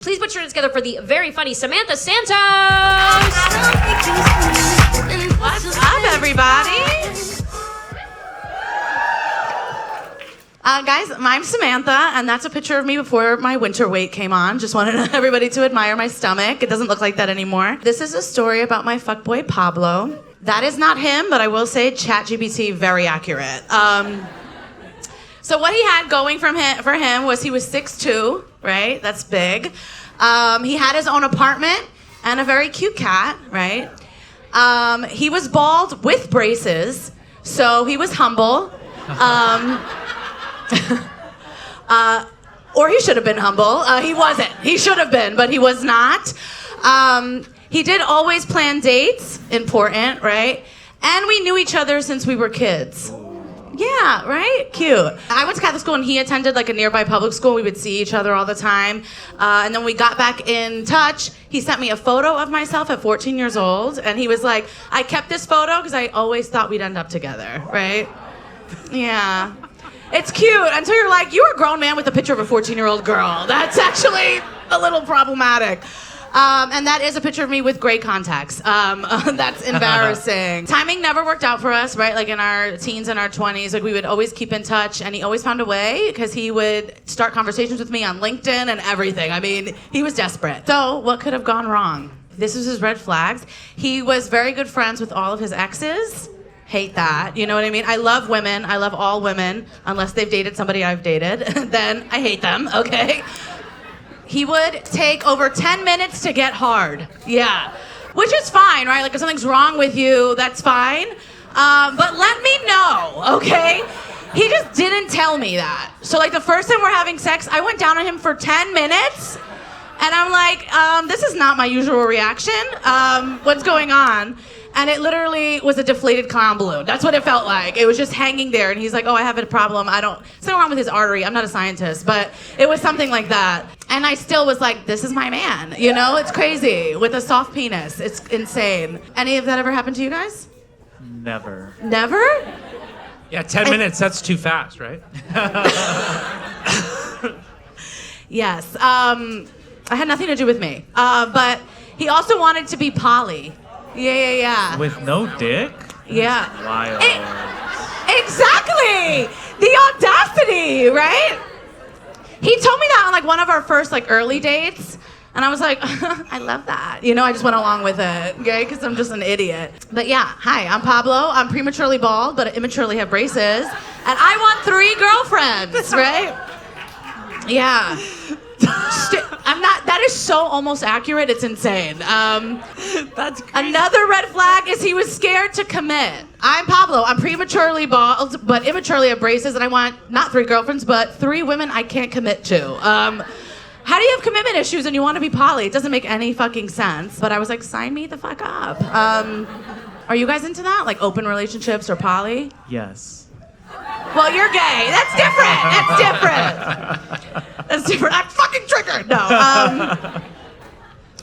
Please put your hands together for the very funny Samantha Santos! What's up, everybody? Guys, I'm Samantha, and that's a picture of me before my winter weight came on. Just wanted everybody to admire my stomach. It doesn't look like that anymore. This is a story about my fuckboy Pablo. That is not him, but I will say ChatGPT, very accurate. So what he had going for him was he was 6'2", right? That's big. He had his own apartment and a very cute cat, right? He was bald with braces, so he was humble. Or he should have been humble. He wasn't. He should have been, but he was not. He did always plan dates, important, right? And we knew each other since we were kids. Yeah, right? Cute. I went to Catholic school and he attended like a nearby public school. We would see each other all the time. And then we got back in touch. He sent me a photo of myself at 14 years old. And he was like, I kept this photo because I always thought we'd end up together, right? Yeah. It's cute until you're like, you're a grown man with a picture of a 14-year-old girl. That's actually a little problematic. And that is a picture of me with gray contacts. That's embarrassing. Timing never worked out for us, right? Like in our teens and our 20s, like we would always keep in touch, and he always found a way because he would start conversations with me on LinkedIn and everything. I mean, he was desperate. So what could have gone wrong? This was his red flags. He was very good friends with all of his exes. Hate that, you know what I mean? I love women. I love all women, unless they've dated somebody I've dated. Then I hate them, okay? He would take over 10 minutes to get hard. Yeah. Which is fine, right? Like if something's wrong with you, that's fine. But let me know, okay? He just didn't tell me that. So like the first time we're having sex, I went down on him for 10 minutes. And I'm like, this is not my usual reaction. What's going on? And it literally was a deflated clown balloon. That's what it felt like. It was just hanging there. And he's like, oh, I have a problem. Something wrong with his artery. I'm not a scientist, but it was something like that. And I still was like, this is my man. You know, it's crazy. With a soft penis. It's insane. Any of that ever happened to you guys? Never. Never? Yeah, 10 minutes, that's too fast, right? Yes. I had nothing to do with me. But he also wanted to be poly. Yeah. With no dick? Yeah. Wild. Exactly! The audacity, right? He told me that on like one of our first like early dates. And I was like, I love that. You know, I just went along with it, okay? Because I'm just an idiot. But yeah, hi, I'm Pablo. I'm prematurely bald, but I immaturely have braces. And I want 3 girlfriends, right? Yeah. That is so almost accurate, it's insane. That's crazy. Another red flag is he was scared to commit. I'm Pablo, I'm prematurely bald, but immaturely have braces, and I want not 3 girlfriends, but 3 women I can't commit to. How do you have commitment issues and you want to be poly? It doesn't make any fucking sense. But I was like, sign me the fuck up. Are you guys into that? Like open relationships or poly? Yes. Well, you're gay. That's different. I'm fucking triggered. No.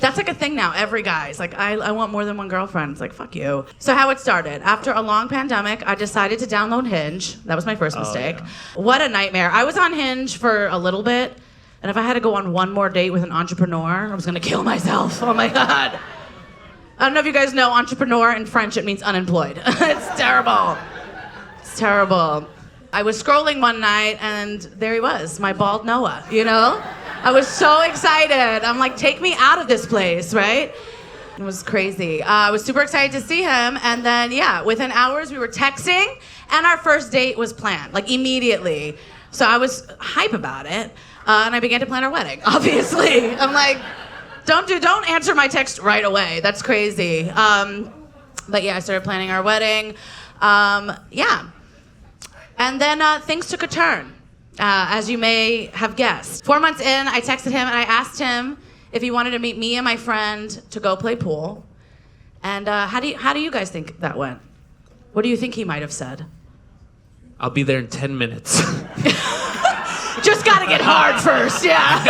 That's like a thing now. Every guy's like, I want more than 1 girlfriend. It's like, fuck you. So how it started. After a long pandemic, I decided to download Hinge. That was my first mistake. Yeah. What a nightmare. I was on Hinge for a little bit, and if I had to go on one more date with an entrepreneur, I was gonna kill myself. Oh my God. I don't know if you guys know entrepreneur in French, it means unemployed. It's terrible. It's terrible. I was scrolling one night and there he was, my bald Noah, you know? I was so excited. I'm like, take me out of this place, right? It was crazy. I was super excited to see him, and then, yeah, within hours we were texting, and our first date was planned, like immediately. So I was hype about it, and I began to plan our wedding, obviously. I'm like, don't answer my text right away. That's crazy. But yeah, I started planning our wedding. Yeah. And then things took a turn, as you may have guessed. 4 months in, I texted him and I asked him if he wanted to meet me and my friend to go play pool. And how do you guys think that went? What do you think he might have said? I'll be there in 10 minutes. Just gotta get hard first, yeah.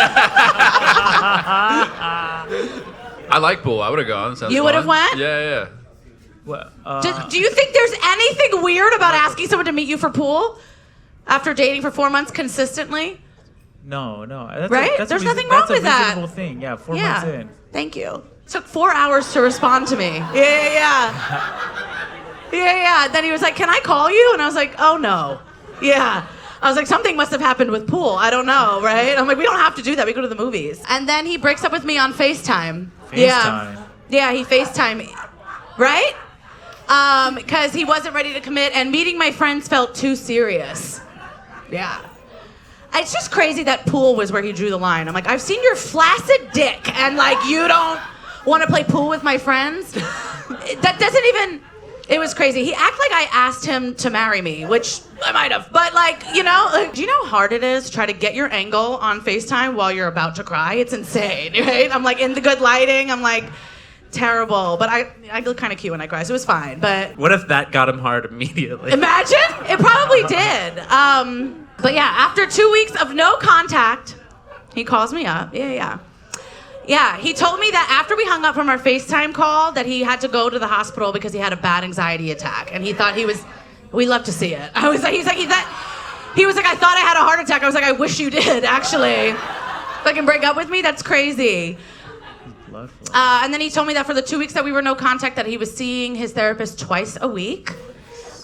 I like pool. I would have gone. Sounds You would have went? Yeah. What, Do you think there's anything weird about asking someone to meet you for pool after dating for 4 months consistently? No. That's Right? There's nothing wrong with that. That's a reasonable thing. Yeah, 4 months in. Thank you. Took 4 hours to respond to me. Yeah. Then he was like, "Can I call you?" And I was like, "Oh no." Yeah. I was like, something must have happened with Pool. I don't know, right? I'm like, we don't have to do that. We go to the movies. And then he breaks up with me on FaceTime. Yeah, he FaceTime. Right? Because he wasn't ready to commit, and meeting my friends felt too serious. Yeah. It's just crazy that Pool was where he drew the line. I'm like, I've seen your flaccid dick, and like, you don't want to play pool with my friends? That doesn't even... It was crazy. He acted like I asked him to marry me, which I might have. But like, do you know how hard it is to try to get your angle on FaceTime while you're about to cry? It's insane, right? I'm like in the good lighting. I'm like terrible. But I look kind of cute when I cry, so it was fine. But What if that got him hard immediately? imagine? It probably did. But yeah, after 2 weeks of no contact, he calls me up. Yeah, he told me that after we hung up from our FaceTime call that he had to go to the hospital because he had a bad anxiety attack. And he thought we love to see it. He was like, I thought I had a heart attack. I was like, I wish you did, actually. Fucking break up with me? That's crazy. And then he told me that for the 2 weeks that we were no contact, that he was seeing his therapist twice a week.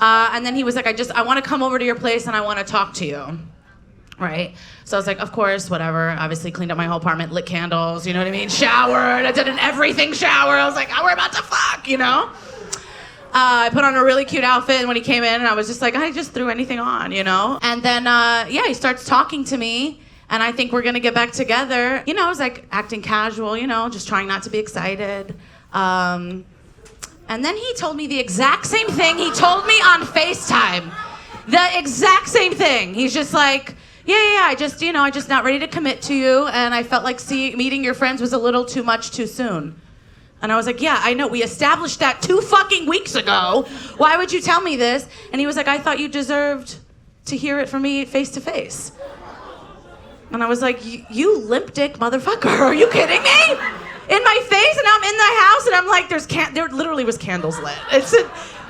And then he was like, I want to come over to your place and I want to talk to you. Right? So I was like, of course, whatever. Obviously cleaned up my whole apartment, lit candles, you know what I mean? Showered. I did an everything shower. I was like, oh, we're about to fuck, you know? I put on a really cute outfit when he came in, and I was just like, I just threw anything on, you know? And then, he starts talking to me, and I think we're going to get back together. You know, I was like acting casual, you know, just trying not to be excited. And then he told me the exact same thing he told me on FaceTime. The exact same thing. He's just like... Yeah, I just not ready to commit to you, and I felt like meeting your friends was a little too much too soon. And I was like, yeah, I know, we established that 2 fucking weeks ago. Why would you tell me this? And he was like, I thought you deserved to hear it from me face to face. And I was like, you limp dick motherfucker, are you kidding me? In my face, and I'm in the house, and I'm like, there literally was candles lit. It's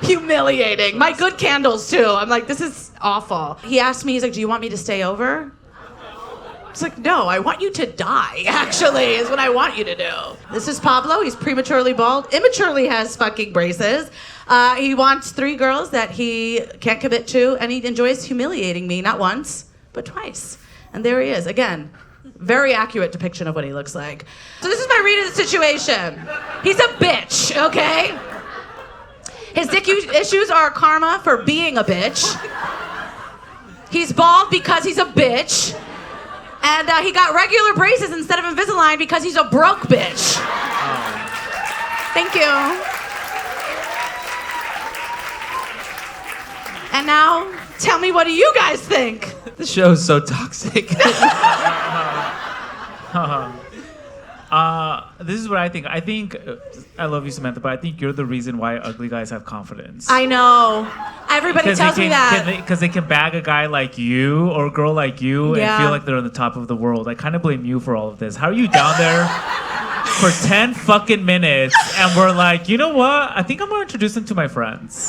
humiliating. My good candles, too. I'm like, this is awful. He asked me, he's like, do you want me to stay over? I was like, no, I want you to die, actually, is what I want you to do. This is Pablo. He's prematurely bald. Immaturely has fucking braces. He wants 3 girls that he can't commit to, and he enjoys humiliating me, not once, but twice. And there he is, again. Very accurate depiction of what he looks like. So this is my read of the situation. He's a bitch, okay? His dick issues are karma for being a bitch. He's bald because he's a bitch. And he got regular braces instead of Invisalign because he's a broke bitch. Thank you. And now, tell me, what do you guys think? The show is so toxic. This is what I think. I love you, Samantha, but I think you're the reason why ugly guys have confidence. I know. Everybody tells me that. Because they can bag a guy like you or a girl like you and feel like they're on the top of the world. I kind of blame you for all of this. How are you down there for 10 fucking minutes and we're like, you know what? I think I'm going to introduce him to my friends.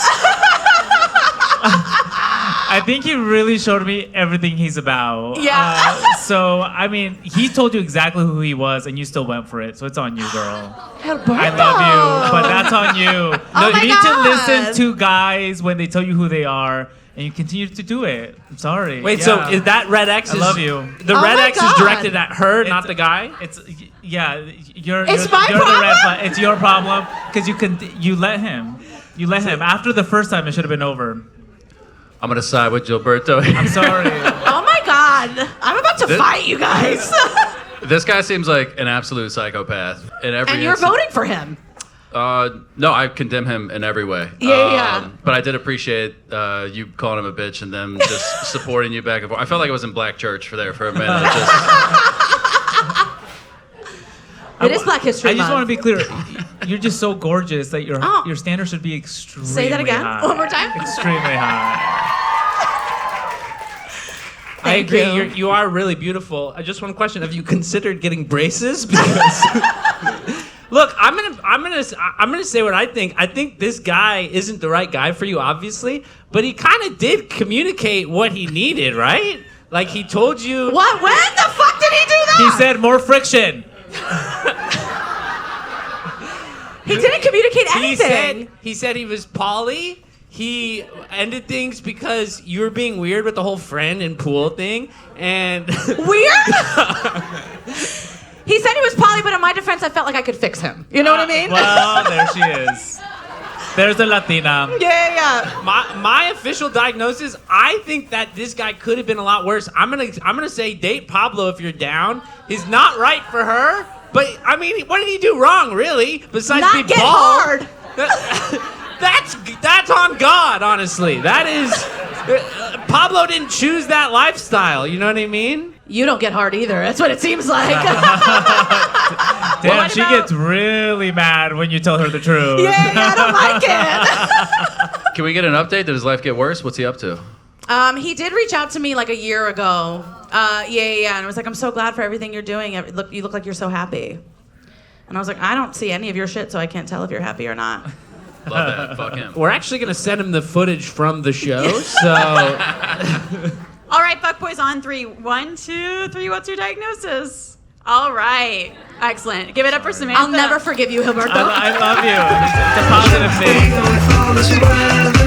I think he really showed me everything he's about. Yeah. So, I mean, he told you exactly who he was, and you still went for it. So it's on you, girl. Alberto. I love you, but that's on you. No, you need to listen to guys when they tell you who they are, and you continue to do it. I'm sorry. Wait, so is that red X? I love you. The red X is directed at her, not the guy. You're my the problem? red flag. It's your problem because you let him. You let him. After the first time, it should have been over. I'm gonna side with Gilberto. I'm sorry. Oh my God. I'm about to fight you guys. This guy seems like an absolute psychopath in every And you're instant. voting for him. No, I condemn him in every way. Yeah. But I did appreciate you calling him a bitch and them just supporting you back and forth. I felt like I was in black church for a minute. It is Black History I just Month. want to be clear. You're just so gorgeous that your standards should be extremely high. Say that again? One more time? Extremely high. I agree. You are really beautiful. Just one question: have you considered getting braces? Because look, I'm gonna say what I think. I think this guy isn't the right guy for you, obviously, but he kind of did communicate what he needed, right? Like he told you. What? When the fuck did he do that? He said more friction. He didn't communicate anything. He said he was poly. He ended things because you were being weird with the whole friend and pool thing. And Weird? He said he was poly, but in my defense, I felt like I could fix him. You know what I mean? Well, there she is. There's the Latina. Yeah. my official diagnosis, I think that this guy could have been a lot worse. I'm gonna say date Pablo if you're down. He's not right for her, but I mean, what did he do wrong, really? Besides Not be get bald? hard. That's on God, honestly. That is Pablo didn't choose that lifestyle. You know what I mean? You don't get hard either. That's what it seems like. Damn, she gets really mad when you tell her the truth. Yeah, I don't like it. Can we get an update? Did his life get worse? What's he up to? He did reach out to me like a year ago. Yeah. And I was like, I'm so glad for everything you're doing. You look like you're so happy. And I was like, I don't see any of your shit, so I can't tell if you're happy or not. Love that. Fuck him. We're actually gonna send him the footage from the show. So All right, fuckboys on 3. 1, 2, 3. What's your diagnosis? All right. Excellent. Give it up for Samantha. I'll never forgive you, Gilberto. I love you. It's a positive thing.